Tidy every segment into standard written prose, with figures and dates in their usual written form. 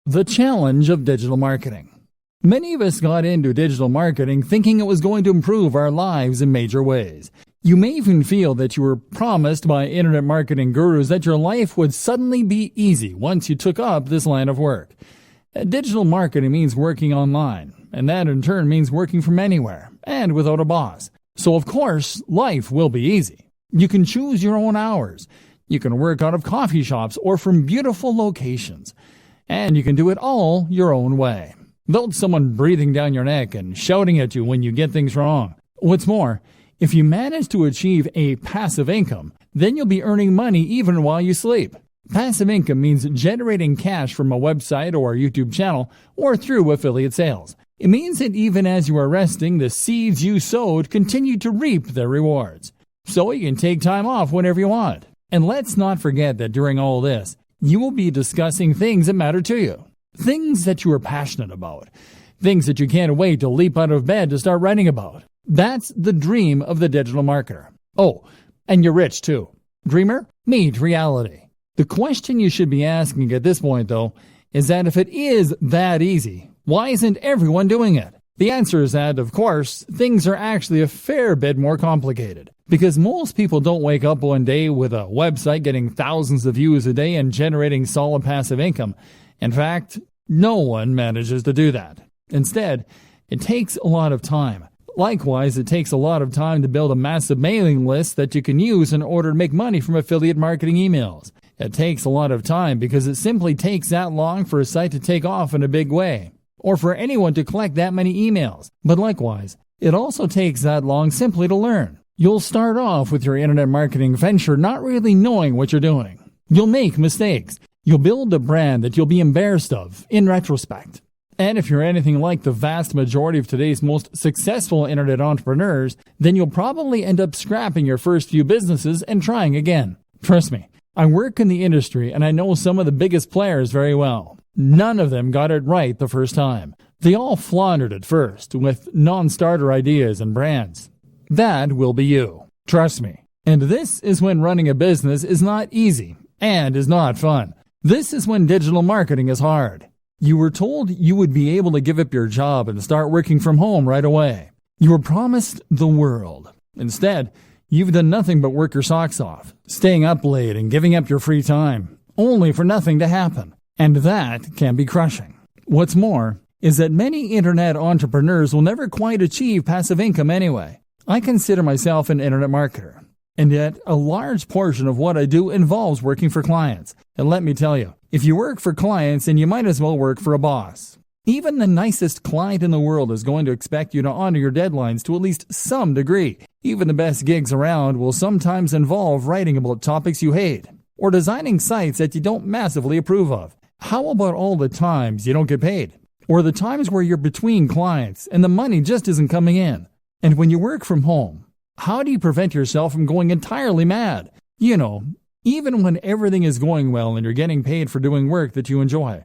The challenge of digital marketing. Many of us got into digital marketing thinking it was going to improve our lives in major ways. You may even feel that you were promised by internet marketing gurus that your life would suddenly be easy once you took up this line of work. Digital marketing means working online, and that in turn means working from anywhere and without a boss. So of course, life will be easy. You can choose your own hours. You can work out of coffee shops or from beautiful locations. And you can do it all your own way, without someone breathing down your neck and shouting at you when you get things wrong. What's more, if you manage to achieve a passive income, then you'll be earning money even while you sleep. Passive income means generating cash from a website or a YouTube channel or through affiliate sales. It means that even as you are resting, the seeds you sowed continue to reap their rewards. So you can take time off whenever you want. And let's not forget that during all this, you will be discussing things that matter to you, things that you are passionate about, things that you can't wait to leap out of bed to start writing about. That's the dream of the digital marketer. Oh, and you're rich too. Dreamer, meet reality. The question you should be asking at this point, though, is that if it is that easy, why isn't everyone doing it? The answer is that, of course, things are actually a fair bit more complicated. Because most people don't wake up one day with a website getting thousands of views a day and generating solid passive income. In fact, no one manages to do that. Instead, it takes a lot of time. Likewise, it takes a lot of time to build a massive mailing list that you can use in order to make money from affiliate marketing emails. It takes a lot of time because it simply takes that long for a site to take off in a big way, or for anyone to collect that many emails. But likewise, it also takes that long simply to learn. You'll start off with your internet marketing venture not really knowing what you're doing. You'll make mistakes. You'll build a brand that you'll be embarrassed of in retrospect. And if you're anything like the vast majority of today's most successful internet entrepreneurs, then you'll probably end up scrapping your first few businesses and trying again. Trust me, I work in the industry and I know some of the biggest players very well. None of them got it right the first time. They all floundered at first with non-starter ideas and brands. That will be you. Trust me. And this is when running a business is not easy and is not fun. This is when digital marketing is hard. You were told you would be able to give up your job and start working from home right away. You were promised the world. Instead, you've done nothing but work your socks off, staying up late and giving up your free time, only for nothing to happen. And that can be crushing. What's more is that many internet entrepreneurs will never quite achieve passive income anyway. I consider myself an internet marketer, and yet a large portion of what I do involves working for clients. And let me tell you, if you work for clients, then you might as well work for a boss. Even the nicest client in the world is going to expect you to honor your deadlines to at least some degree. Even the best gigs around will sometimes involve writing about topics you hate, or designing sites that you don't massively approve of. How about all the times you don't get paid? Or the times where you're between clients and the money just isn't coming in? And when you work from home, how do you prevent yourself from going entirely mad? You know, even when everything is going well and you're getting paid for doing work that you enjoy,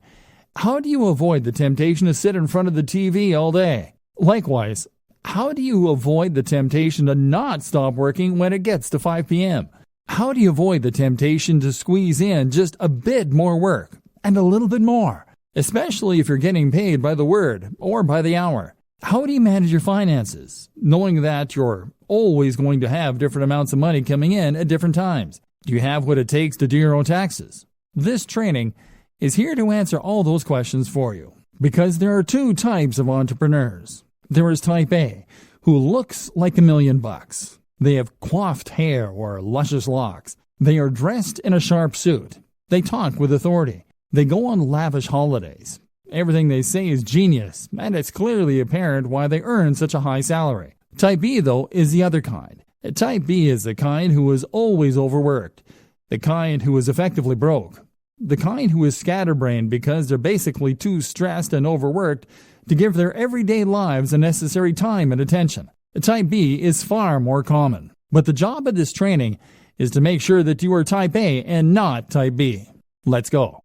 how do you avoid the temptation to sit in front of the TV all day? Likewise, how do you avoid the temptation to not stop working when it gets to 5 p.m.? How do you avoid the temptation to squeeze in just a bit more work and a little bit more, especially if you're getting paid by the word or by the hour? How do you manage your finances, knowing that you're always going to have different amounts of money coming in at different times? Do you have what it takes to do your own taxes? This training is here to answer all those questions for you, because there are two types of entrepreneurs. There is type A, who looks like $1,000,000. They have coiffed hair or luscious locks. They are dressed in a sharp suit. They talk with authority. They go on lavish holidays. Everything they say is genius, and it's clearly apparent why they earn such a high salary. Type B, though, is the other kind. Type B is the kind who is always overworked, the kind who is effectively broke, the kind who is scatterbrained because they're basically too stressed and overworked to give their everyday lives the necessary time and attention. Type B is far more common. But the job of this training is to make sure that you are Type A and not Type B. Let's go.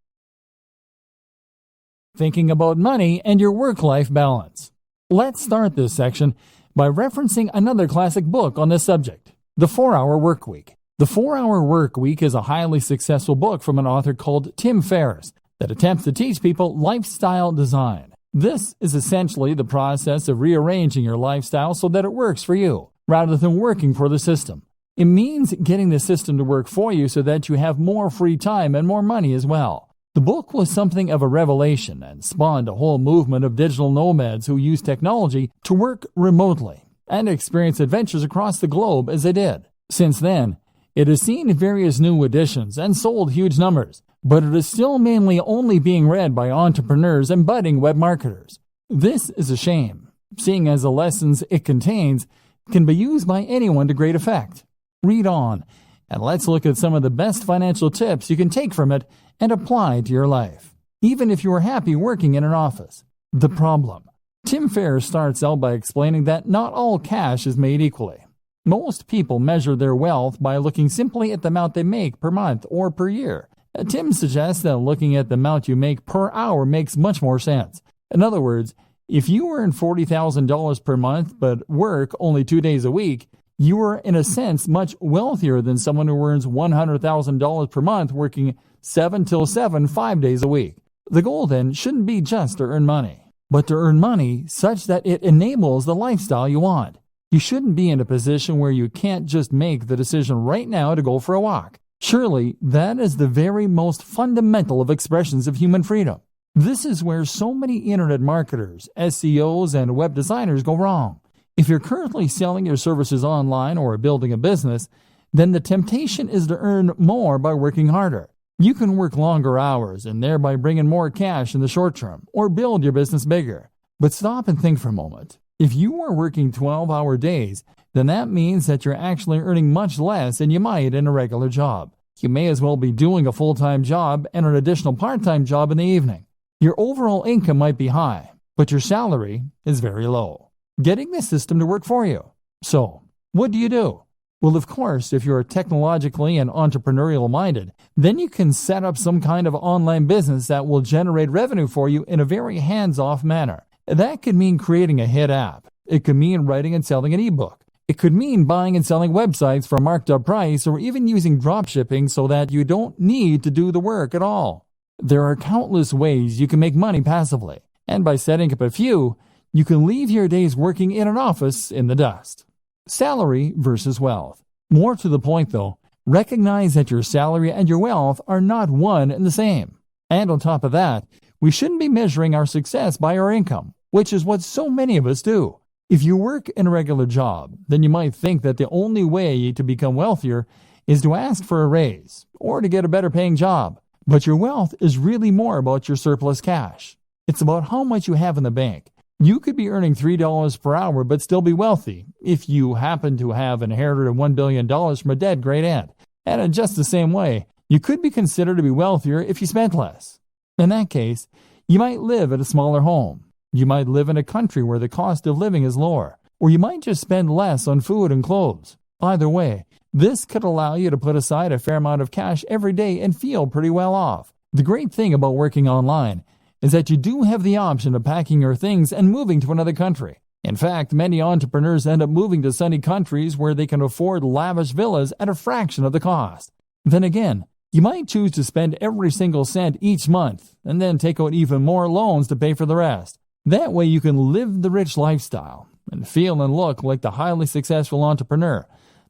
Thinking about money and your work-life balance. Let's start this section by referencing another classic book on this subject, The 4-Hour Workweek. The 4-Hour Workweek is a highly successful book from an author called Tim Ferriss. that attempts to teach people lifestyle design. This is essentially the process of rearranging your lifestyle so that it works for you, rather than working for the system. It means getting the system to work for you so that you have more free time and more money as well. The book was something of a revelation and spawned a whole movement of digital nomads who use technology to work remotely and experience adventures across the globe as they did. Since then, it has seen various new editions and sold huge numbers, but it is still mainly only being read by entrepreneurs and budding web marketers. This is a shame, seeing as the lessons it contains can be used by anyone to great effect. Read on, and let's look at some of the best financial tips you can take from it and apply to your life, even if you are happy working in an office. The problem. Tim Ferriss starts out by explaining that not all cash is made equally. Most people measure their wealth by looking simply at the amount they make per month or per year. Tim suggests that looking at the amount you make per hour makes much more sense. In other words, if you earn $40,000 per month but work only 2 days a week, you are in a sense much wealthier than someone who earns $100,000 per month working 7 till 7, 5 days a week. The goal then shouldn't be just to earn money, but to earn money such that it enables the lifestyle you want. You shouldn't be in a position where you can't just make the decision right now to go for a walk. Surely, that is the very most fundamental of expressions of human freedom. This is where so many internet marketers, SEOs, and web designers go wrong. If you're currently selling your services online or building a business, then the temptation is to earn more by working harder. You can work longer hours and thereby bring in more cash in the short term, or build your business bigger. But stop and think for a moment. If you are working 12-hour days, then that means that you're actually earning much less than you might in a regular job. You may as well be doing a full-time job and an additional part-time job in the evening. Your overall income might be high, but your salary is very low. Getting the system to work for you. So, what do you do? Well, of course, if you're technologically and entrepreneurial minded, then you can set up some kind of online business that will generate revenue for you in a very hands-off manner. That could mean creating a hit app. It could mean writing and selling an ebook. It could mean buying and selling websites for a marked up price, or even using dropshipping so that you don't need to do the work at all. There are countless ways you can make money passively, and by setting up a few, you can leave your days working in an office in the dust. Salary versus wealth. More to the point though, recognize that your salary and your wealth are not one and the same. And on top of that, we shouldn't be measuring our success by our income, which is what so many of us do. If you work in a regular job, then you might think that the only way to become wealthier is to ask for a raise or to get a better paying job. But your wealth is really more about your surplus cash. It's about how much you have in the bank. You could be earning $3 per hour but still be wealthy if you happen to have inherited $1 billion from a dead great aunt. And in just the same way, you could be considered to be wealthier if you spent less. In that case, you might live at a smaller home. You might live in a country where the cost of living is lower, or you might just spend less on food and clothes. Either way, this could allow you to put aside a fair amount of cash every day and feel pretty well off. The great thing about working online is that you do have the option of packing your things and moving to another country. In fact, many entrepreneurs end up moving to sunny countries where they can afford lavish villas at a fraction of the cost. Then again, you might choose to spend every single cent each month and then take out even more loans to pay for the rest. That way you can live the rich lifestyle and feel and look like the highly successful entrepreneur,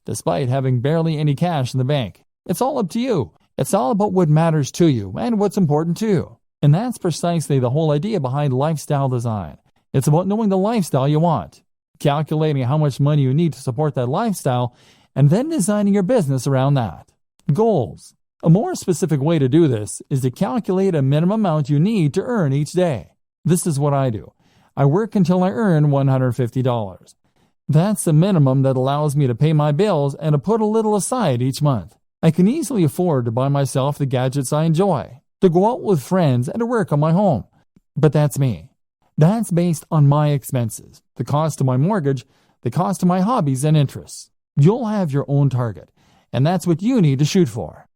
despite having barely any cash in the bank. It's all up to you. It's all about what matters to you and what's important to you. And that's precisely the whole idea behind lifestyle design. It's about knowing the lifestyle you want, calculating how much money you need to support that lifestyle, and then designing your business around that. Goals. A more specific way to do this is to calculate a minimum amount you need to earn each day. This is what I do. I work until I earn $150. That's the minimum that allows me to pay my bills and to put a little aside each month. I can easily afford to buy myself the gadgets I enjoy, to go out with friends, and to work on my home. But that's me. That's based on my expenses, the cost of my mortgage, the cost of my hobbies and interests. You'll have your own target, and that's what you need to shoot for.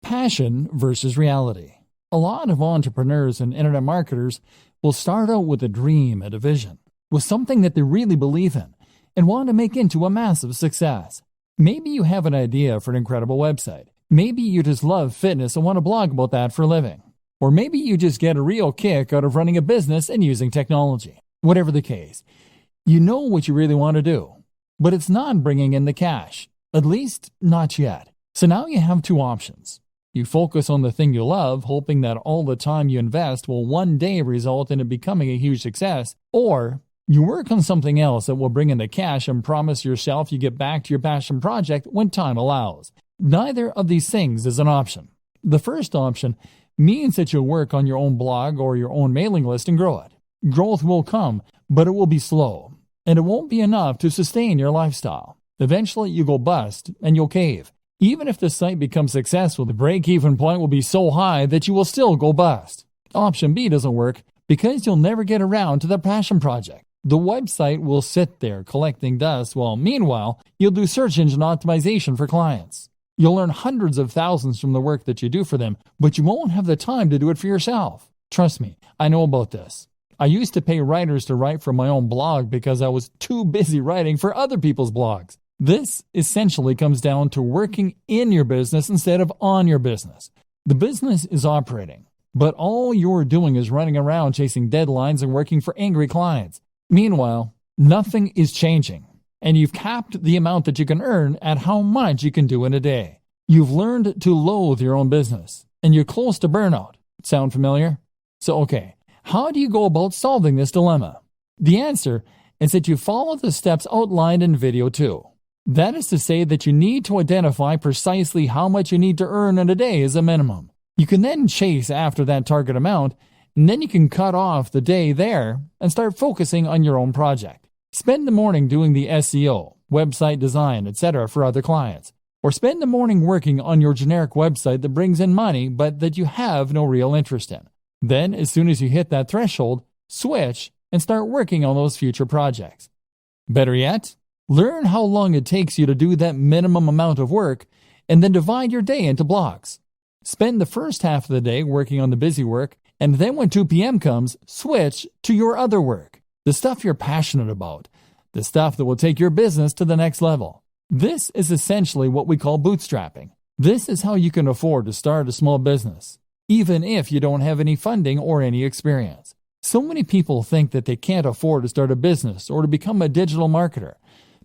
Passion versus reality. A lot of entrepreneurs and internet marketers will start out with a dream and a vision, with something that they really believe in and want to make into a massive success. Maybe you have an idea for an incredible website. Maybe you just love fitness and want to blog about that for a living. Or maybe you just get a real kick out of running a business and using technology. Whatever the case, you know what you really want to do, but it's not bringing in the cash, at least not yet. So now you have two options. You focus on the thing you love, hoping that all the time you invest will one day result in it becoming a huge success, or you work on something else that will bring in the cash and promise yourself you get back to your passion project when time allows. Neither of these things is an option. The first option means that you'll work on your own blog or your own mailing list and grow it. Growth will come, but it will be slow, and it won't be enough to sustain your lifestyle. Eventually, you go bust and you'll cave. Even if the site becomes successful, the break-even point will be so high that you will still go bust. Option B doesn't work because you'll never get around to the passion project. The website will sit there collecting dust while, meanwhile, you'll do search engine optimization for clients. You'll earn hundreds of thousands from the work that you do for them, but you won't have the time to do it for yourself. Trust me, I know about this. I used to pay writers to write for my own blog because I was too busy writing for other people's blogs. This essentially comes down to working in your business instead of on your business. The business is operating, but all you're doing is running around chasing deadlines and working for angry clients. Meanwhile, nothing is changing, and you've capped the amount that you can earn at how much you can do in a day. You've learned to loathe your own business, and you're close to burnout. Sound familiar? So, okay, how do you go about solving this dilemma? The answer is that you follow the steps outlined in video 2. That is to say that you need to identify precisely how much you need to earn in a day as a minimum. You can then chase after that target amount, and then you can cut off the day there and start focusing on your own project. Spend the morning doing the SEO, website design, etc. for other clients. Or spend the morning working on your generic website that brings in money but that you have no real interest in. Then, as soon as you hit that threshold, switch and start working on those future projects. Better yet, learn how long it takes you to do that minimum amount of work and then divide your day into blocks. Spend the first half of the day working on the busy work, and then when 2 p.m. comes, switch to your other work, the stuff you're passionate about, the stuff that will take your business to the next level. This is essentially what we call bootstrapping. This is how you can afford to start a small business, even if you don't have any funding or any experience. So many people think that they can't afford to start a business or to become a digital marketer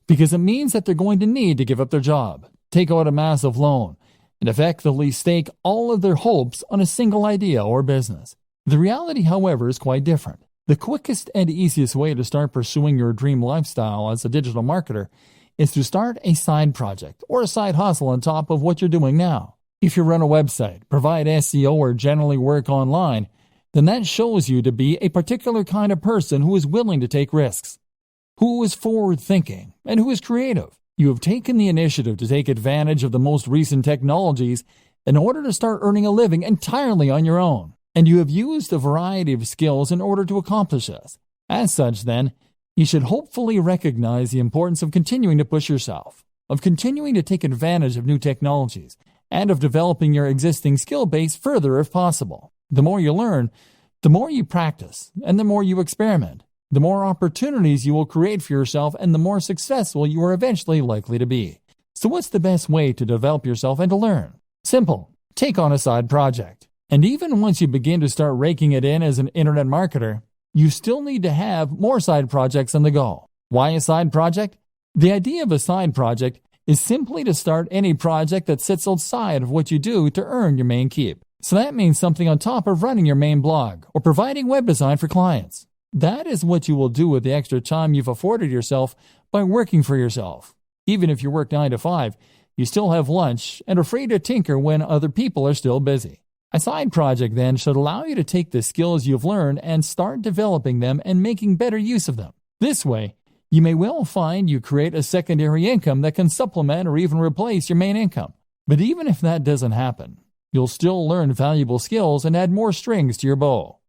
because it means that they're going to need to give up their job, take out a massive loan, and effectively stake all of their hopes on a single idea or business. The reality, however, is quite different. The quickest and easiest way to start pursuing your dream lifestyle as a digital marketer is to start a side project or a side hustle on top of what you're doing now. If you run a website, provide SEO, or generally work online, then that shows you to be a particular kind of person who is willing to take risks, who is forward-thinking, and who is creative. You have taken the initiative to take advantage of the most recent technologies in order to start earning a living entirely on your own, and you have used a variety of skills in order to accomplish this. As such, then, you should hopefully recognize the importance of continuing to push yourself, of continuing to take advantage of new technologies, and of developing your existing skill base further if possible. The more you learn, the more you practice, and the more you experiment, the more opportunities you will create for yourself and the more successful you are eventually likely to be. So what's the best way to develop yourself and to learn? Simple. Take on a side project. And even once you begin to start raking it in as an internet marketer, you still need to have more side projects on the go. Why a side project? The idea of a side project is simply to start any project that sits outside of what you do to earn your main keep. So that means something on top of running your main blog or providing web design for clients. That is what you will do with the extra time you've afforded yourself by working for yourself. Even if you work 9 to 5, you still have lunch and are free to tinker when other people are still busy. A side project, then, should allow you to take the skills you've learned and start developing them and making better use of them. This way, you may well find you create a secondary income that can supplement or even replace your main income. But even if that doesn't happen, you'll still learn valuable skills and add more strings to your bow.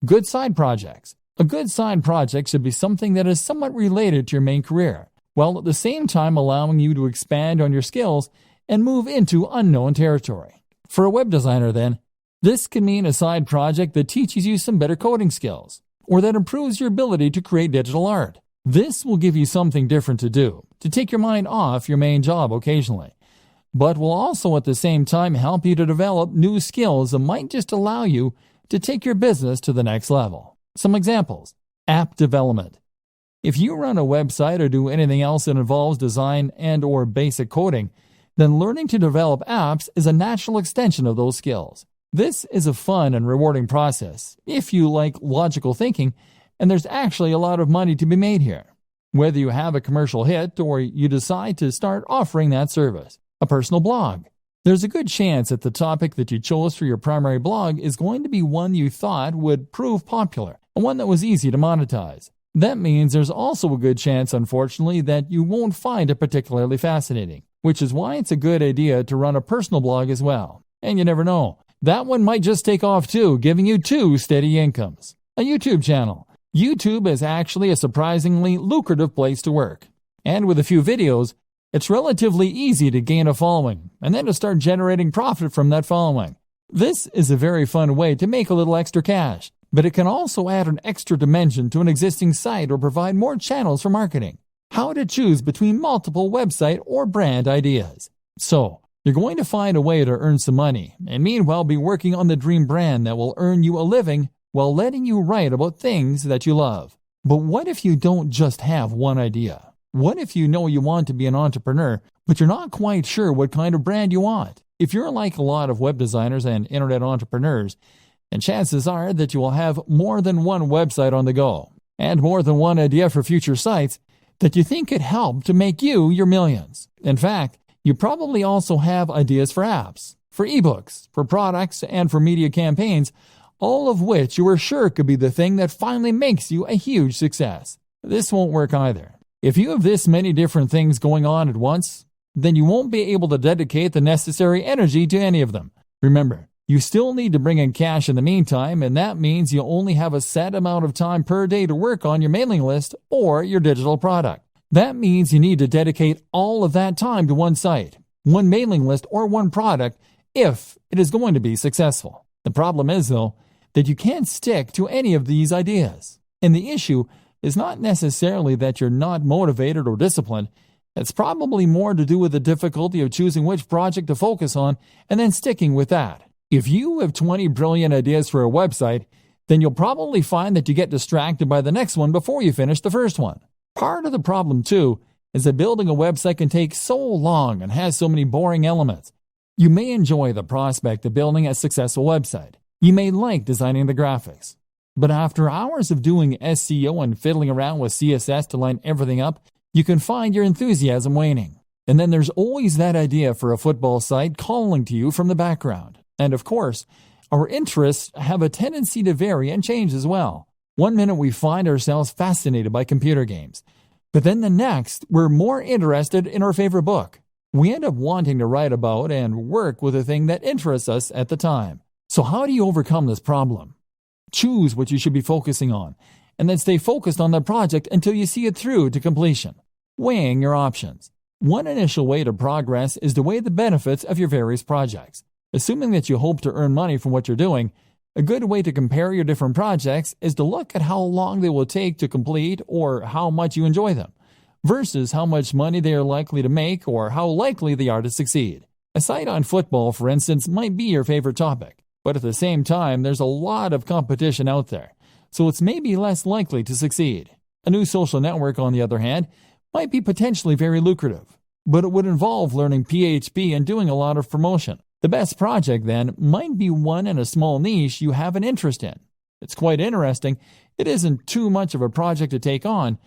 Good side projects. A good side project should be something that is somewhat related to your main career, while at the same time allowing you to expand on your skills and move into unknown territory. For a web designer, then, this can mean a side project that teaches you some better coding skills, or that improves your ability to create digital art. This will give you something different to do, to take your mind off your main job occasionally. but will also at the same time help you to develop new skills that might just allow you to take your business to the next level. Some examples: app development. If you run a website or do anything else that involves design and/or basic coding, then learning to develop apps is a natural extension of those skills. This is a fun and rewarding process if you like logical thinking, and there's actually a lot of money to be made here. Whether you have a commercial hit or you decide to start offering that service. A personal blog. There's a good chance that the topic that you chose for your primary blog is going to be one you thought would prove popular, and one that was easy to monetize. That means there's also a good chance, unfortunately, that you won't find it particularly fascinating, which is why it's a good idea to run a personal blog as well. And you never know, that one might just take off too, giving you 2 steady incomes. A YouTube channel. YouTube is actually a surprisingly lucrative place to work. And with a few videos, it's relatively easy to gain a following, and then to start generating profit from that following. This is a very fun way to make a little extra cash, but it can also add an extra dimension to an existing site or provide more channels for marketing. How to choose between multiple website or brand ideas. So, you're going to find a way to earn some money, and meanwhile be working on the dream brand that will earn you a living while letting you write about things that you love. But what if you don't just have one idea? What if you know you want to be an entrepreneur, but you're not quite sure what kind of brand you want? If you're like a lot of web designers and internet entrepreneurs, then chances are that you will have more than one website on the go, and more than one idea for future sites that you think could help to make you your millions. In fact, you probably also have ideas for apps, for ebooks, for products, and for media campaigns, all of which you are sure could be the thing that finally makes you a huge success. This won't work either. If you have this many different things going on at once, then you won't be able to dedicate the necessary energy to any of them. Remember, you still need to bring in cash in the meantime, and that means you only have a set amount of time per day to work on your mailing list or your digital product. That means you need to dedicate all of that time to one site, one mailing list, or one product if it is going to be successful. The problem is, though, that you can't stick to any of these ideas. And the issue is not necessarily that you're not motivated or disciplined. It's probably more to do with the difficulty of choosing which project to focus on and then sticking with that. If you have 20 brilliant ideas for a website, then you'll probably find that you get distracted by the next one before you finish the first one. Part of the problem, too, is that building a website can take so long and has so many boring elements. You may enjoy the prospect of building a successful website. You may like designing the graphics. But after hours of doing SEO and fiddling around with CSS to line everything up, you can find your enthusiasm waning. And then there's always that idea for a football site calling to you from the background. And of course, our interests have a tendency to vary and change as well. One minute we find ourselves fascinated by computer games, but then the next we're more interested in our favorite book. We end up wanting to write about and work with the thing that interests us at the time. So how do you overcome this problem? Choose what you should be focusing on, and then stay focused on that project until you see it through to completion. Weighing your options. One initial way to progress is to weigh the benefits of your various projects. Assuming that you hope to earn money from what you're doing, a good way to compare your different projects is to look at how long they will take to complete or how much you enjoy them, versus how much money they are likely to make or how likely they are to succeed. A site on football, for instance, might be your favorite topic, but at the same time, there's a lot of competition out there, so it's maybe less likely to succeed. A new social network, on the other hand, might be potentially very lucrative, but it would involve learning PHP and doing a lot of promotion. The best project, then, might be one in a small niche you have an interest in. It's quite interesting, it isn't too much of a project to take on,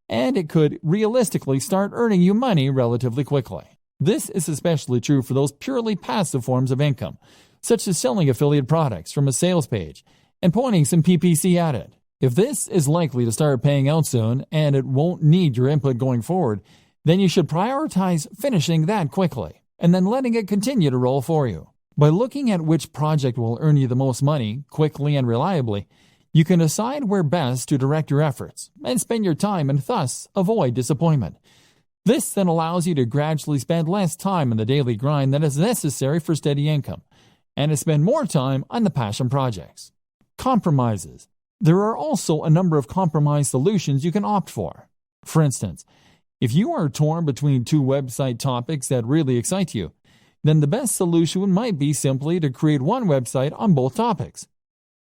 and it could realistically start earning you money relatively quickly. This is especially true for those purely passive forms of income, such as selling affiliate products from a sales page and pointing some PPC at it. If this is likely to start paying out soon and it won't need your input going forward, then you should prioritize finishing that quickly and then letting it continue to roll for you. By looking at which project will earn you the most money quickly and reliably, you can decide where best to direct your efforts and spend your time and thus avoid disappointment. This then allows you to gradually spend less time in the daily grind that is necessary for steady income and to spend more time on the passion projects. Compromises. There are also a number of compromise solutions you can opt for. For instance, if you are torn between two website topics that really excite you, then the best solution might be simply to create one website on both topics.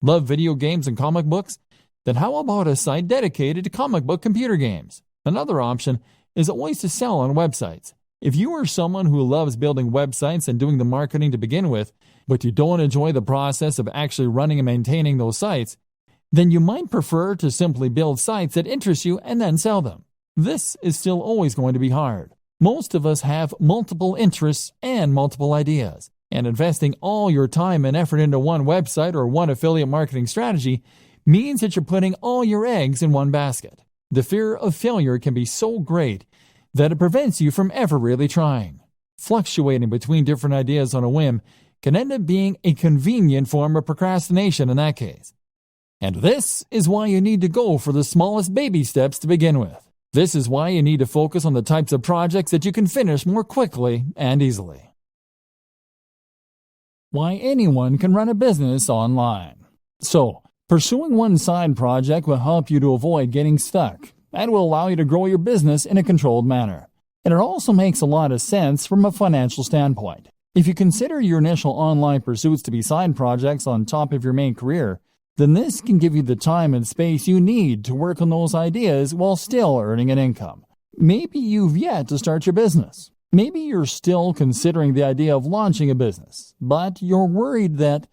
Love video games and comic books? Then how about a site dedicated to comic book computer games? Another option is always to sell on websites. If you are someone who loves building websites and doing the marketing to begin with, but you don't enjoy the process of actually running and maintaining those sites, then you might prefer to simply build sites that interest you and then sell them. This is still always going to be hard. Most of us have multiple interests and multiple ideas, and investing all your time and effort into one website or one affiliate marketing strategy means that you're putting all your eggs in one basket. The fear of failure can be so great that it prevents you from ever really trying. Fluctuating between different ideas on a whim can end up being a convenient form of procrastination in that case. And this is why you need to go for the smallest baby steps to begin with. This is why you need to focus on the types of projects that you can finish more quickly and easily. Why anyone can run a business online. So, pursuing one side project will help you to avoid getting stuck and will allow you to grow your business in a controlled manner. And it also makes a lot of sense from a financial standpoint. If you consider your initial online pursuits to be side projects on top of your main career, then this can give you the time and space you need to work on those ideas while still earning an income. Maybe you've yet to start your business. Maybe you're still considering the idea of launching a business, but you're worried that,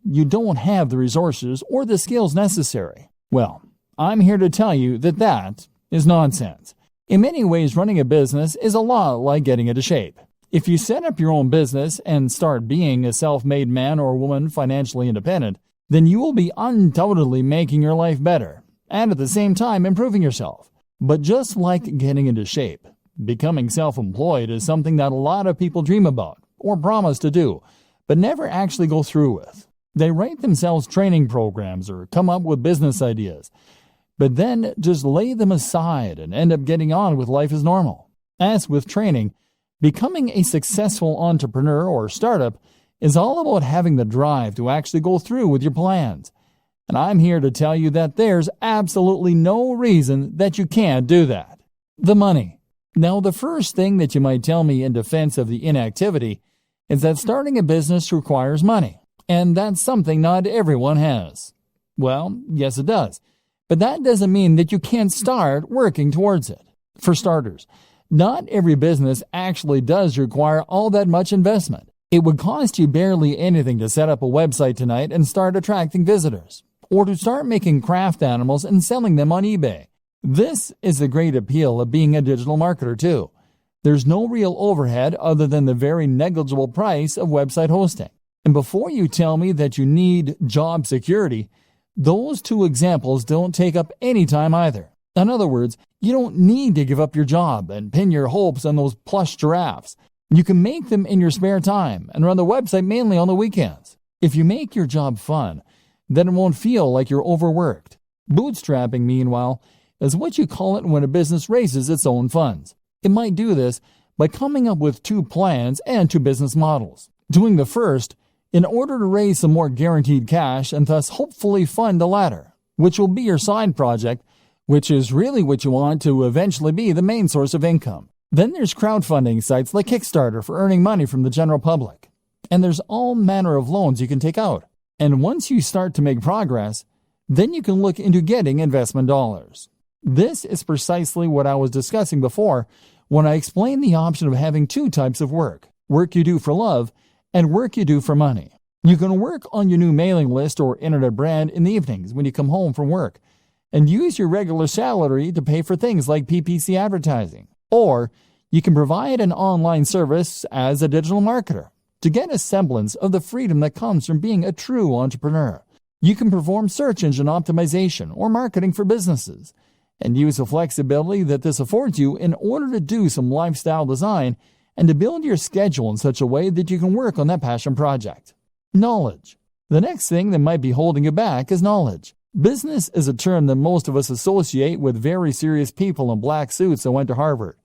you don't have the resources or the skills necessary. Well, I'm here to tell you that that is nonsense. In many ways, running a business is a lot like getting into shape. If you set up your own business and start being a self-made man or woman financially independent, then you will be undoubtedly making your life better and at the same time improving yourself. But just like getting into shape, becoming self-employed is something that a lot of people dream about or promise to do, but never actually go through with. They write themselves training programs or come up with business ideas, but then just lay them aside and end up getting on with life as normal. As with training, becoming a successful entrepreneur or startup is all about having the drive to actually go through with your plans. And I'm here to tell you that there's absolutely no reason that you can't do that. The money. Now, the first thing that you might tell me in defense of the inactivity is that starting a business requires money, and that's something not everyone has. Well, yes it does, but that doesn't mean that you can't start working towards it. For starters, not every business actually does require all that much investment. It would cost you barely anything to set up a website tonight and start attracting visitors, or to start making craft animals and selling them on eBay. This is the great appeal of being a digital marketer too. There's no real overhead other than the very negligible price of website hosting. And before you tell me that you need job security, those two examples don't take up any time either. In other words, you don't need to give up your job and pin your hopes on those plush giraffes. You can make them in your spare time and run the website mainly on the weekends. If you make your job fun, then it won't feel like you're overworked. Bootstrapping, meanwhile, is what you call it when a business raises its own funds. It might do this by coming up with two plans and two business models. Doing the first in order to raise some more guaranteed cash and thus hopefully fund the latter, which will be your side project, which is really what you want to eventually be the main source of income. Then there's crowdfunding sites like Kickstarter for earning money from the general public. And there's all manner of loans you can take out. And once you start to make progress, then you can look into getting investment dollars. This is precisely what I was discussing before when I explained the option of having two types of work you do for love and work you do for money. You can work on your new mailing list or internet brand in the evenings when you come home from work and use your regular salary to pay for things like PPC advertising. Or you can provide an online service as a digital marketer to get a semblance of the freedom that comes from being a true entrepreneur. You can perform search engine optimization or marketing for businesses and use the flexibility that this affords you in order to do some lifestyle design and to build your schedule in such a way that you can work on that passion project. Knowledge. The next thing that might be holding you back is knowledge. Business is a term that most of us associate with very serious people in black suits that went to Harvard.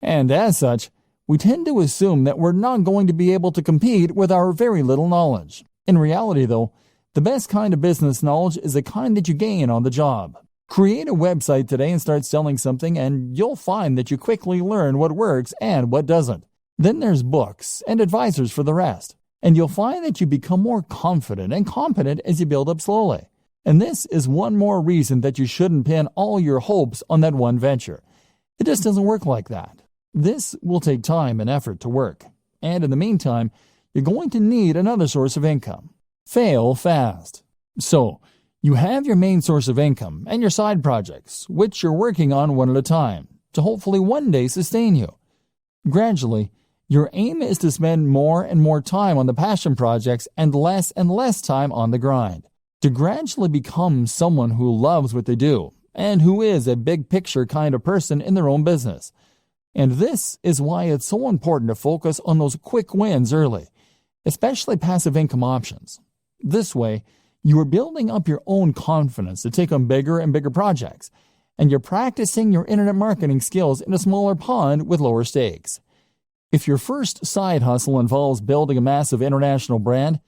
And as such, we tend to assume that we're not going to be able to compete with our very little knowledge. In reality, though, the best kind of business knowledge is the kind that you gain on the job. Create a website today and start selling something, and you'll find that you quickly learn what works and what doesn't. Then there's books and advisors for the rest. And you'll find that you become more confident and competent as you build up slowly. And this is one more reason that you shouldn't pin all your hopes on that one venture. It just doesn't work like that. This will take time and effort to work. And in the meantime, you're going to need another source of income. Fail fast. So, you have your main source of income and your side projects, which you're working on one at a time, to hopefully one day sustain you. Gradually, your aim is to spend more and more time on the passion projects and less time on the grind. To gradually become someone who loves what they do and who is a big picture kind of person in their own business. And this is why it's so important to focus on those quick wins early, especially passive income options. This way, you are building up your own confidence to take on bigger and bigger projects, and you're practicing your internet marketing skills in a smaller pond with lower stakes. If your first side hustle involves building a massive international brand,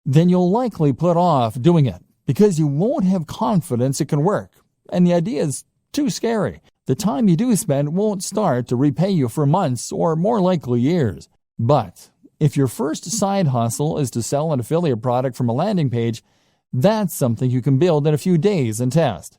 then you'll likely put off doing it because you won't have confidence it can work, and the idea is too scary. The time you do spend won't start to repay you for months or more likely years. But if your first side hustle is to sell an affiliate product from a landing page, that's something you can build in a few days and test.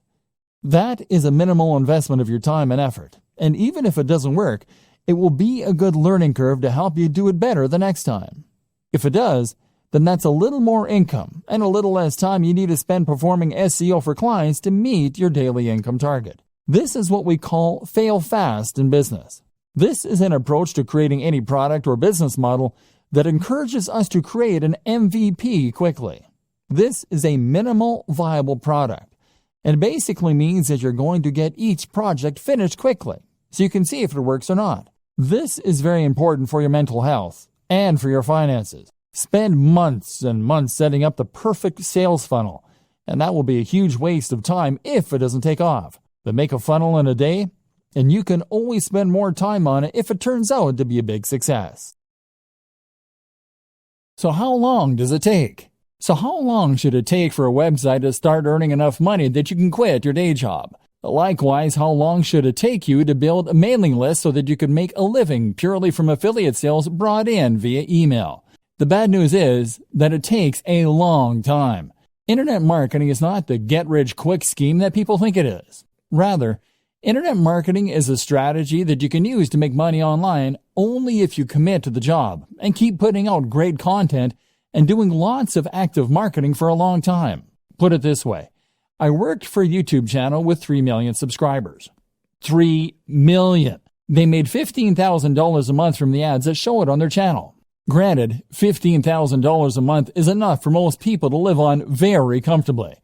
That is a minimal investment of your time and effort, and even if it doesn't work, it will be a good learning curve to help you do it better the next time. If it does, then that's a little more income and a little less time you need to spend performing SEO for clients to meet your daily income target. This is what we call fail fast in business. This is an approach to creating any product or business model that encourages us to create an MVP quickly. This is a minimal viable product, and basically means that you're going to get each project finished quickly, so you can see if it works or not. This is very important for your mental health and for your finances. Spend months and months setting up the perfect sales funnel, and that will be a huge waste of time if it doesn't take off. But make a funnel in a day, and you can always spend more time on it if it turns out to be a big success. So how long does it take? So how long should it take for a website to start earning enough money that you can quit your day job? Likewise, how long should it take you to build a mailing list so that you can make a living purely from affiliate sales brought in via email? The bad news is that it takes a long time. Internet marketing is not the get-rich-quick scheme that people think it is. Rather, internet marketing is a strategy that you can use to make money online only if you commit to the job and keep putting out great content and doing lots of active marketing for a long time. Put it this way, I worked for a YouTube channel with 3 million subscribers. 3 million! They made $15,000 a month from the ads that show it on their channel. Granted, $15,000 a month is enough for most people to live on very comfortably,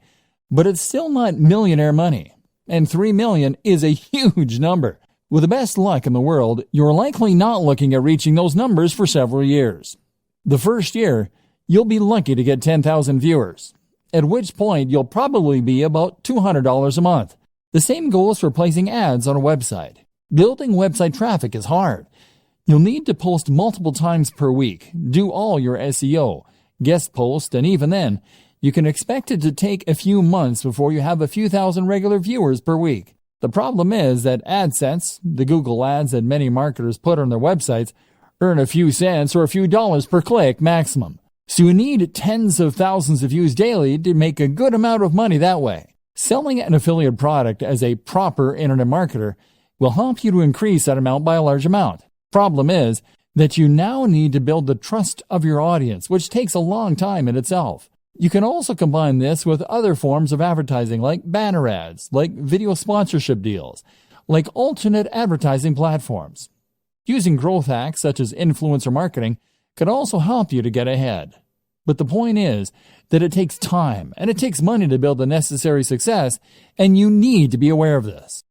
but it's still not millionaire money, and 3 million is a huge number. With the best luck in the world, you're likely not looking at reaching those numbers for several years. The first year, you'll be lucky to get 10,000 viewers, at which point you'll probably be about $200 a month. The same goes for placing ads on a website. Building website traffic is hard. You'll need to post multiple times per week, do all your SEO, guest post, and even then, you can expect it to take a few months before you have a few thousand regular viewers per week. The problem is that AdSense, the Google ads that many marketers put on their websites, earn a few cents or a few dollars per click maximum. So you need tens of thousands of views daily to make a good amount of money that way. Selling an affiliate product as a proper internet marketer will help you to increase that amount by a large amount. Problem is that you now need to build the trust of your audience, which takes a long time in itself. You can also combine this with other forms of advertising like banner ads, like video sponsorship deals, like alternate advertising platforms. Using growth hacks such as influencer marketing can also help you to get ahead. But the point is that it takes time and it takes money to build the necessary success, and you need to be aware of this.